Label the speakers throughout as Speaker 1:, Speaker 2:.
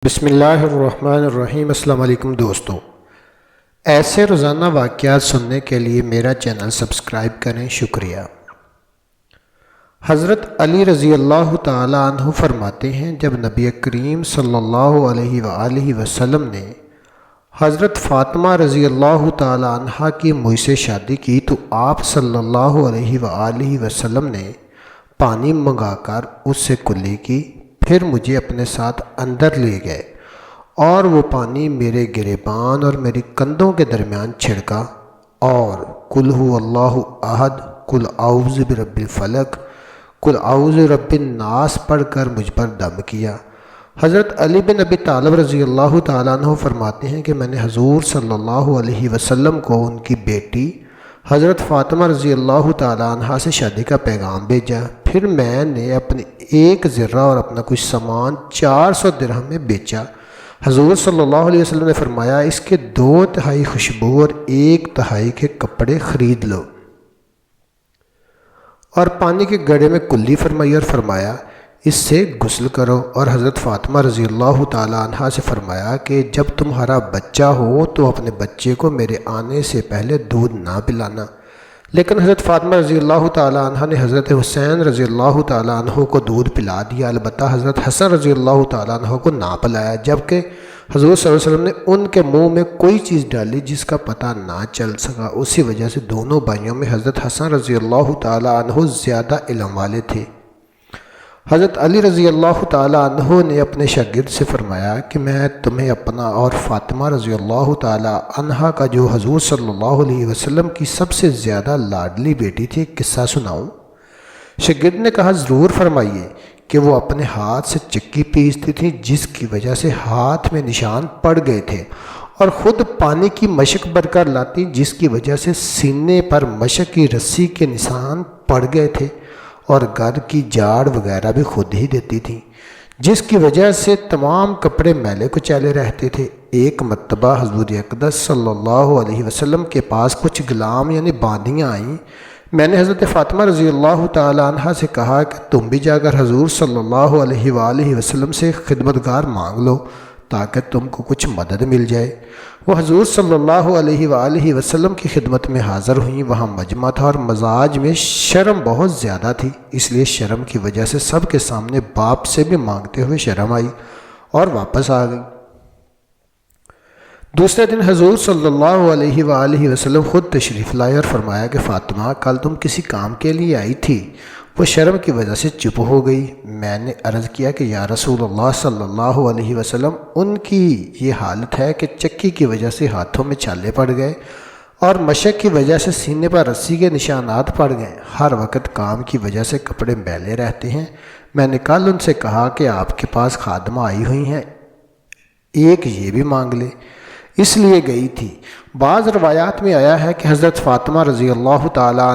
Speaker 1: بسم اللہ الرحمن الرحیم۔ السلام علیکم دوستو، ایسے روزانہ واقعات سننے کے لیے میرا چینل سبسکرائب کریں، شکریہ۔ حضرت علی رضی اللہ تعالی عنہ فرماتے ہیں، جب نبی کریم صلی اللہ علیہ وآلہ وسلم نے حضرت فاطمہ رضی اللہ تعالی عنہ کی مجھ سے شادی کی تو آپ صلی اللہ علیہ وآلہ وسلم نے پانی منگا کر اس سے کلی کی، پھر مجھے اپنے ساتھ اندر لے گئے اور وہ پانی میرے گریبان اور میری کندھوں کے درمیان چھڑکا اور قل هو اللہ احد، قل اعوذ برب الفلق، قل اعوذ برب الناس پڑھ کر مجھ پر دم کیا۔ حضرت علی بن ابی طالب رضی اللہ تعالیٰ عنہ فرماتے ہیں کہ میں نے حضور صلی اللہ علیہ وسلم کو ان کی بیٹی حضرت فاطمہ رضی اللہ تعالیٰ عنہ سے شادی کا پیغام بھیجا، پھر میں نے اپنے ایک ذرہ اور اپنا کچھ سامان 400 درہم میں بیچا۔ حضور صلی اللہ علیہ وسلم نے فرمایا، اس کے 2/3 خوشبو اور 1/3 کے کپڑے خرید لو، اور پانی کے گڑھے میں کلی فرمائی اور فرمایا اس سے غسل کرو۔ اور حضرت فاطمہ رضی اللہ تعالیٰ عنہ سے فرمایا کہ جب تمہارا بچہ ہو تو اپنے بچے کو میرے آنے سے پہلے دودھ نہ پلانا۔ لیکن حضرت فاطمہ رضی اللہ تعالیٰ عنہ نے حضرت حسین رضی اللہ تعالیٰ عنہ کو دودھ پلا دیا، البتہ حضرت حسن رضی اللہ تعالیٰ عنہ کو نہ پلایا، جبکہ حضور صلی اللہ علیہ وسلم نے ان کے منہ میں کوئی چیز ڈالی جس کا پتہ نہ چل سکا۔ اسی وجہ سے دونوں بھائیوں میں حضرت حسن رضی اللہ تعالیٰ عنہ زیادہ علم والے تھے۔ حضرت علی رضی اللہ تعالیٰ عنہ نے اپنے شاگرد سے فرمایا کہ میں تمہیں اپنا اور فاطمہ رضی اللہ تعالیٰ عنہ کا جو حضور صلی اللہ علیہ وسلم کی سب سے زیادہ لاڈلی بیٹی تھی قصہ سناؤں؟ شاگرد نے کہا ضرور فرمائیے۔ کہ وہ اپنے ہاتھ سے چکی پیستی تھی جس کی وجہ سے ہاتھ میں نشان پڑ گئے تھے، اور خود پانی کی مشق بھر کر لاتی جس کی وجہ سے سینے پر مشق کی رسی کے نشان پڑ گئے تھے، اور گھر کی جاڑ وغیرہ بھی خود ہی دیتی تھیں جس کی وجہ سے تمام کپڑے میلے کچیلے رہتے تھے۔ ایک مرتبہ حضور اقدس صلی اللہ علیہ وسلم کے پاس کچھ غلام یعنی باندیاں آئیں۔ میں نے حضرت فاطمہ رضی اللہ تعالی عنہ سے کہا کہ تم بھی جا کر حضور صلی اللہ علیہ وآلہ وسلم سے خدمتگار مانگ لو تاکہ تم کو کچھ مدد مل جائے۔ وہ حضور صلی اللہ علیہ وآلہ وسلم کی خدمت میں حاضر ہوئیں۔ وہاں مجمع تھا اور مزاج میں شرم بہت زیادہ تھی، اس لیے شرم کی وجہ سے سب کے سامنے باپ سے بھی مانگتے ہوئے شرم آئی اور واپس آ گئی۔ دوسرے دن حضور صلی اللہ علیہ وآلہ وسلم خود تشریف لائے اور فرمایا کہ فاطمہ کل تم کسی کام کے لیے آئی تھی، وہ شرم کی وجہ سے چپ ہو گئی۔ میں نے عرض کیا کہ یا رسول اللہ صلی اللہ علیہ وسلم، ان کی یہ حالت ہے کہ چکی کی وجہ سے ہاتھوں میں چھالے پڑ گئے اور مشق کی وجہ سے سینے پر رسی کے نشانات پڑ گئے، ہر وقت کام کی وجہ سے کپڑے میلے رہتے ہیں۔ میں نے کل ان سے کہا کہ آپ کے پاس خادمہ آئی ہوئی ہیں، ایک یہ بھی مانگ لے، اس لیے گئی تھی۔ بعض روایات میں آیا ہے کہ حضرت فاطمہ رضی اللہ تعالیٰ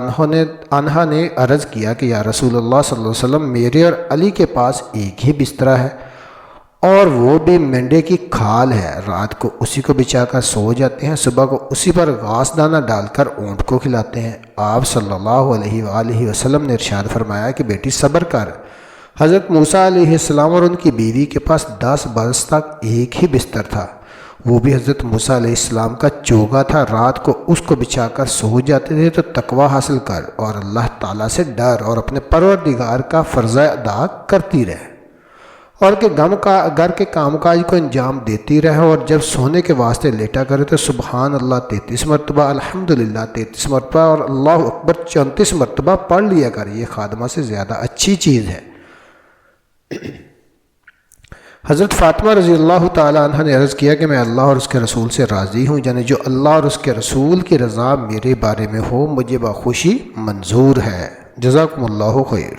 Speaker 1: عنہ نے عرض کیا کہ یا رسول اللہ صلی اللہ علیہ وسلم، میرے اور علی کے پاس ایک ہی بستر ہے اور وہ بھی مینڈے کی کھال ہے، رات کو اسی کو بچھا کر سو جاتے ہیں، صبح کو اسی پر گھاس دانہ ڈال کر اونٹ کو کھلاتے ہیں۔ آپ صلی اللہ علیہ وآلہ وسلم نے ارشاد فرمایا کہ بیٹی صبر کر۔ حضرت موسیٰ علیہ السلام اور ان کی بیوی کے پاس 10 برس تک ایک ہی بستر تھا، وہ بھی حضرت موسیٰ علیہ السلام کا چوگا تھا، رات کو اس کو بچھا کر سو جاتے تھے۔ تو تقوی حاصل کر اور اللہ تعالیٰ سے ڈر اور اپنے پروردگار کا فرض ادا کرتی رہے، اور کہ گھر کے کام کاج کو انجام دیتی رہے، اور جب سونے کے واسطے لیٹا کرے تو سبحان اللہ 33 مرتبہ، الحمدللہ 33 مرتبہ اور اللہ اکبر 34 مرتبہ پڑھ لیا کر، یہ خادمہ سے زیادہ اچھی چیز ہے۔ حضرت فاطمہ رضی اللہ تعالی عنہ نے عرض کیا کہ میں اللہ اور اس کے رسول سے راضی ہوں، یعنی جو اللہ اور اس کے رسول کی رضا میرے بارے میں ہو مجھے بخوشی منظور ہے۔ جزاکم اللہ خیر۔